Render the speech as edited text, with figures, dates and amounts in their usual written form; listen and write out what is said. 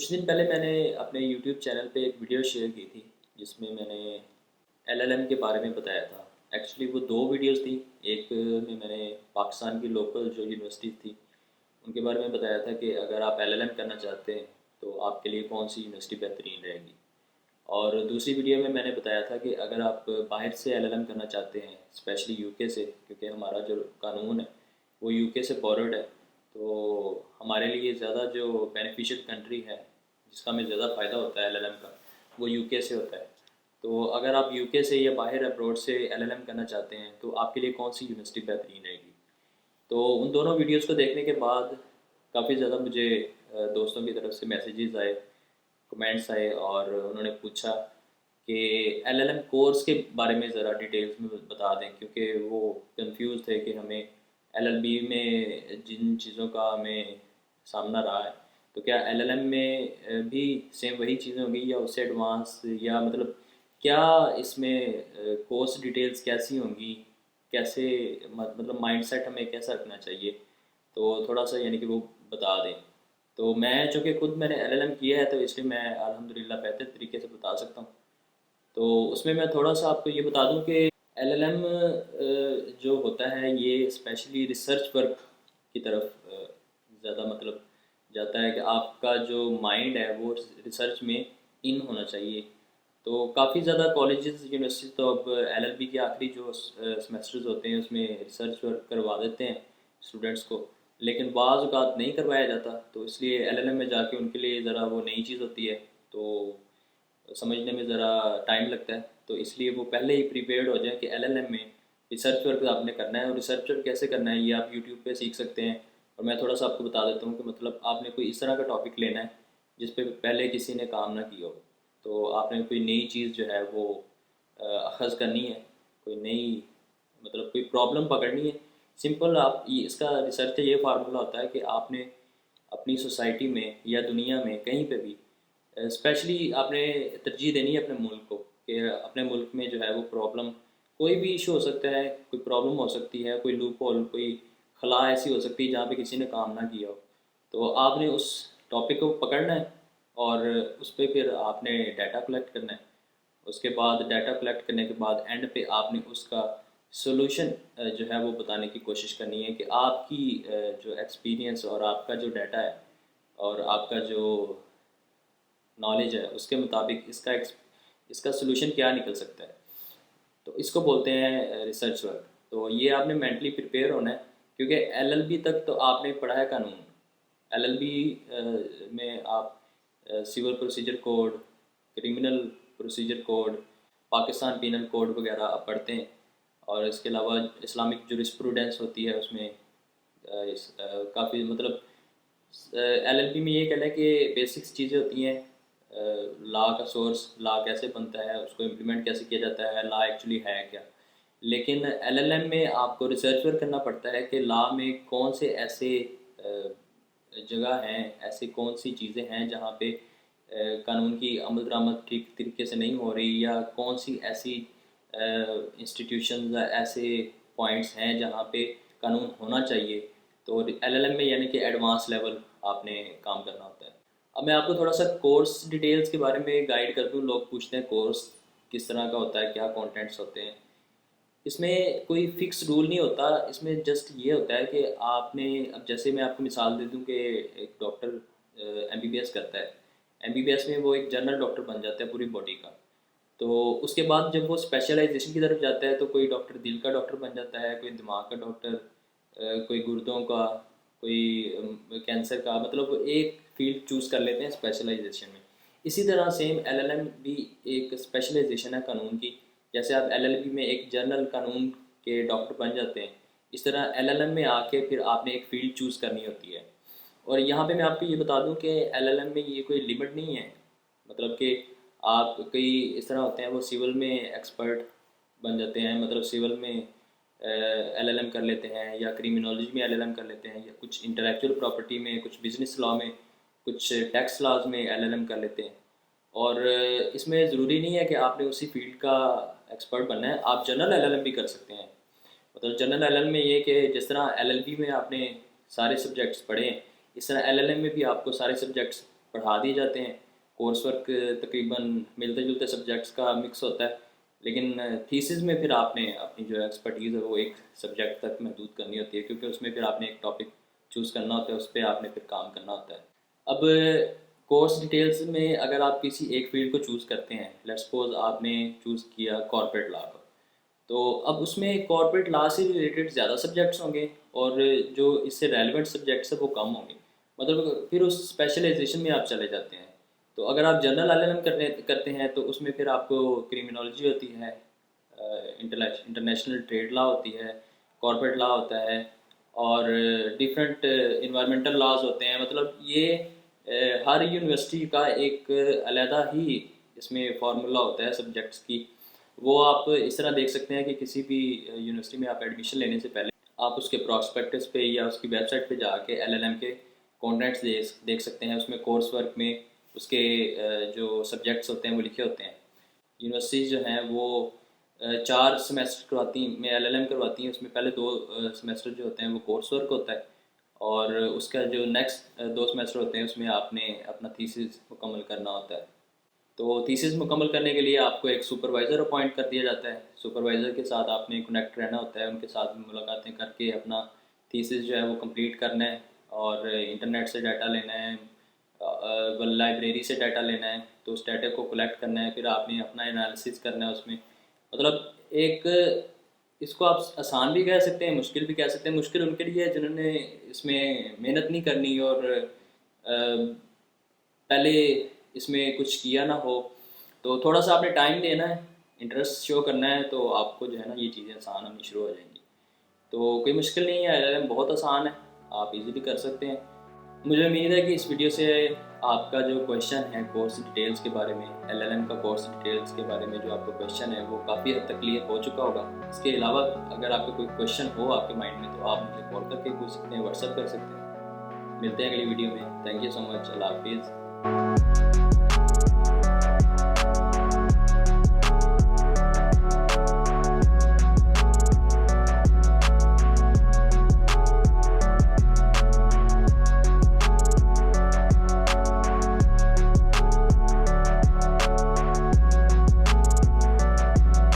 कुछ दिन पहले मैंने अपने YouTube चैनल पे एक वीडियो शेयर की थी जिसमें मैंने LLM के बारे में बताया था। एक्चुअली वो दो वीडियोस थी। एक में मैंने पाकिस्तान की लोकल जो यूनिवर्सिटीज़ थी उनके बारे में बताया था कि अगर आप LLM करना चाहते हैं तो आपके लिए कौन सी यूनिवर्सिटी बेहतरीन रहेगी। और दूसरी वीडियो में मैंने बताया था कि अगर आप बाहर से LLM करना चाहते हैं, स्पेशली यूके से, क्योंकि हमारा जो कानून है वो यूके से फॉरवर्ड है, तो हमारे लिए ज़्यादा जो बेनिफिशियल कंट्री है जिसका हमें ज़्यादा फ़ायदा होता है LLM का, वो यूके से होता है। तो अगर आप यूके से या बाहर अब्रॉड से LLM करना चाहते हैं तो आपके लिए कौन सी यूनिवर्सिटी बेहतरीन रहेगी। तो उन दोनों वीडियोज़ को देखने के बाद काफ़ी ज़्यादा मुझे दोस्तों की तरफ से मैसेजेस आए, कमेंट्स आए, और उन्होंने पूछा कि LLM कोर्स के बारे में ज़रा डिटेल्स में बता दें, क्योंकि वो कंफ्यूज थे कि हमें LLB में जिन चीज़ों का हमें सामना रहा है तो क्या LLM में भी सेम वही चीज़ें होंगी या उससे एडवांस, या मतलब क्या इसमें कोर्स डिटेल्स कैसी होंगी, कैसे मतलब माइंडसेट हमें कैसा रखना चाहिए। तो थोड़ा सा यानी कि वो बता दें। तो मैं चूँकि खुद मैंने LLM किया है तो इसलिए मैं अल्हम्दुलिल्लाह बेहतर तरीके से बता सकता हूँ। तो उसमें मैं थोड़ा सा आपको ये बता दूं कि LLM जो होता है ये स्पेशली रिसर्च वर्क की तरफ ज़्यादा मतलब जाता है कि आपका जो माइंड है वो रिसर्च में इन होना चाहिए। तो काफ़ी ज़्यादा कॉलेजेस यूनिवर्सिटी तो अब LLB के आखिरी जो सेमेस्टर्स होते हैं उसमें रिसर्च वर्क करवा देते हैं स्टूडेंट्स को, लेकिन बाज़ औक़ात नहीं करवाया जाता, तो इसलिए LLM में जाके उनके लिए ज़रा वो नई चीज़ होती है, तो समझने में ज़रा टाइम लगता है। तो इसलिए वो पहले ही प्रिपेयर्ड हो जाए कि LLM में रिसर्च वर्क आपने करना है, और रिसर्च वर्क कैसे करना है ये आप यूट्यूब पे सीख सकते हैं। और मैं थोड़ा सा आपको बता देता हूँ कि मतलब आपने कोई इस तरह का टॉपिक लेना है जिस पे पहले किसी ने काम ना किया हो। तो आपने कोई नई चीज़ जो है वो अखज़ करनी है, कोई नई मतलब कोई प्रॉब्लम पकड़नी है। सिंपल आप ये इसका रिसर्च का ये फार्मूला होता है कि आपने अपनी सोसाइटी में या दुनिया में कहीं पे भी स्पेशली आपने तरजीह देनी है अपने मुल्क को, कि अपने मुल्क में जो है वो प्रॉब्लम कोई भी इशू हो सकता है, कोई प्रॉब्लम हो सकती है, कोई लूप होल, कोई खला ऐसी हो सकती है जहाँ पे किसी ने काम ना किया हो। तो आपने उस टॉपिक को पकड़ना है और उस पर फिर आपने डाटा कलेक्ट करना है। उसके बाद डाटा कलेक्ट करने के बाद एंड पे आपने उसका सोल्यूशन जो है वो बताने की कोशिश करनी है कि आपकी जो एक्सपीरियंस और आपका जो डाटा है और आपका जो नॉलेज है उसके मुताबिक इसका सोल्यूशन क्या निकल सकता है। तो इसको बोलते हैं रिसर्च वर्क। तो ये आपने मेंटली प्रिपेयर होना है, क्योंकि LLB तक तो आपने पढ़ा है कानून। LLB में आप civil procedure code, criminal procedure code, Pakistan penal code वगैरह आप पढ़ते हैं। और इसके अलावा इस्लामिक जुरिस्प्रूडेंस होती है उसमें। काफ़ी मतलब LLB में ये कहना है कि बेसिक्स चीज़ें होती हैं। लॉ का सोर्स, लॉ कैसे बनता है, उसको इम्प्लीमेंट कैसे किया जाता है, लॉ एक्चुअली है क्या। लेकिन LLM में आपको रिसर्च वर्क करना पड़ता है कि लॉ में कौन से ऐसे जगह हैं, ऐसी कौन सी चीज़ें हैं जहाँ पे कानून की अमल दरामद ठीक तरीके से नहीं हो रही, या कौन सी ऐसी इंस्टीट्यूशन या ऐसे पॉइंट्स हैं जहाँ पे कानून होना चाहिए। तो LLM में यानी कि एडवांस लेवल आपने काम करना होता है। अब मैं आपको थोड़ा सा कोर्स डिटेल्स के बारे में गाइड कर दूँ। लोग पूछते हैं कोर्स किस तरह का होता है, क्या कंटेंट्स होते हैं। इसमें कोई फिक्स रूल नहीं होता। इसमें जस्ट ये होता है कि आपने, अब जैसे मैं आपको मिसाल दे दूं कि एक डॉक्टर MBBS करता है। MBBS में वो एक जनरल डॉक्टर बन जाता है पूरी बॉडी का। तो उसके बाद जब वो स्पेशलाइजेशन की तरफ जाता है तो कोई डॉक्टर दिल का डॉक्टर बन जाता है, कोई दिमाग का डॉक्टर, कोई गुर्दों का, कोई कैंसर का, मतलब एक फील्ड चूज़ कर लेते हैं स्पेशलाइजेशन में। इसी तरह सेम LLM भी एक स्पेशलाइजेशन है कानून की। जैसे आप LLB में एक जनरल कानून के डॉक्टर बन जाते हैं, इस तरह LLM में आके फिर आपने एक फील्ड चूज़ करनी होती है। और यहाँ पे मैं आपको ये बता दूं कि LLM में ये कोई लिमिट नहीं है। मतलब कि आप कई इस तरह होते हैं वो सिविल में एक्सपर्ट बन जाते हैं, मतलब सिविल में LLM कर लेते हैं, या क्रिमिनोलॉजी में LLM कर लेते हैं, या कुछ इंटेलेक्चुअल प्रॉपर्टी में, कुछ बिजनेस लॉ में, कुछ टैक्स लॉज में LLM कर लेते हैं। और इसमें ज़रूरी नहीं है कि आपने उसी फील्ड का एक्सपर्ट बनना है, आप जनरल LLM भी कर सकते हैं। मतलब जनरल LLM में ये कि जिस तरह LLB में आपने सारे सब्जेक्ट्स पढ़े हैं, इस तरह LLM में भी आपको सारे सब्जेक्ट्स पढ़ा दिए जाते हैं। कोर्स वर्क तकरीबन मिलते जुलते सब्जेक्ट्स का मिक्स होता है, लेकिन थीसिस में फिर आपने अपनी जो एक्सपर्टीज़ है वो एक सब्जेक्ट तक महदूद करनी होती है, क्योंकि उसमें फिर आपने एक टॉपिक चूज़ करना होता है, उस पर आपने फिर काम करना होता है। अब कोर्स डिटेल्स में अगर आप किसी एक फील्ड को चूज़ करते हैं, लेट्स सपोज आपने चूज़ किया कॉर्पोरेट लॉ को, तो अब उसमें कॉर्पोरेट लॉ से रिलेटेड ज़्यादा सब्जेक्ट्स होंगे और जो इससे रेलिवेंट सब्जेक्ट्स है वो कम होंगे। मतलब फिर उस स्पेशलाइजेशन में आप चले जाते हैं। तो अगर आप जनरल एलएलएम करते हैं तो उसमें फिर आपको क्रिमिनोलॉजी होती है, इंटरनेशनल ट्रेड लॉ होती है, कॉर्पोरेट लॉ होता है, और डिफरेंट इन्वायरमेंटल लॉज होते हैं। मतलब ये हर यूनिवर्सिटी का एक अलहदा ही इसमें फार्मूला होता है सब्जेक्ट्स की। वो आप इस तरह देख सकते हैं कि किसी भी यूनिवर्सिटी में आप एडमिशन लेने से पहले आप उसके प्रॉस्पेक्टस पे या उसकी वेबसाइट पे जाके एलएलएम के कॉन्ट्रैक्ट्स देख सकते हैं। उसमें कोर्स वर्क में उसके जो सब्जेक्ट्स होते हैं वो लिखे होते हैं। यूनिवर्सिटीज़ जो हैं वो 4 सेमेस्टर करवाती में एलएलएम करवाती हैं। उसमें पहले 2 सेमेस्टर जो होते हैं वो कोर्स वर्क होता है, और उसका जो नेक्स्ट 2 सेमेस्टर होते हैं उसमें आपने अपना थीसिस मुकम्मल करना होता है। तो थीसिस मुकम्मल करने के लिए आपको एक सुपरवाइज़र अपॉइंट कर दिया जाता है। सुपरवाइज़र के साथ आपने कनेक्ट रहना होता है, उनके साथ मुलाकातें करके अपना थीसिस जो है वो कंप्लीट करना है, और इंटरनेट से डाटा लेना है, लाइब्रेरी से डाटा लेना है, तो उस डाटा को कलेक्ट करना है, फिर आपने अपना एनालिसिस करना है उसमें। मतलब एक इसको आप आसान भी कह सकते हैं, मुश्किल भी कह सकते हैं। मुश्किल उनके लिए है जिन्होंने इसमें मेहनत नहीं करनी और पहले इसमें कुछ किया ना हो। तो थोड़ा सा आपने टाइम देना है, इंटरेस्ट शो करना है, तो आपको जो है ना ये चीज़ें आसान होनी शुरू हो जाएंगी। तो कोई मुश्किल नहीं है, एलएलएम बहुत आसान है, आप इजीली कर सकते हैं। मुझे उम्मीद है कि इस वीडियो से आपका जो क्वेश्चन है कोर्स डिटेल्स के बारे में, एलएलएम का कोर्स डिटेल्स के बारे में जो आपका क्वेश्चन है वो काफ़ी हद तक क्लियर हो चुका होगा। इसके अलावा अगर आपका कोई क्वेश्चन हो आपके माइंड में तो आप मुझे कॉल करके पूछ सकते हैं, व्हाट्सएप कर सकते हैं। मिलते हैं अगली वीडियो में। Thank you so much. अल्लाह हाफिज़।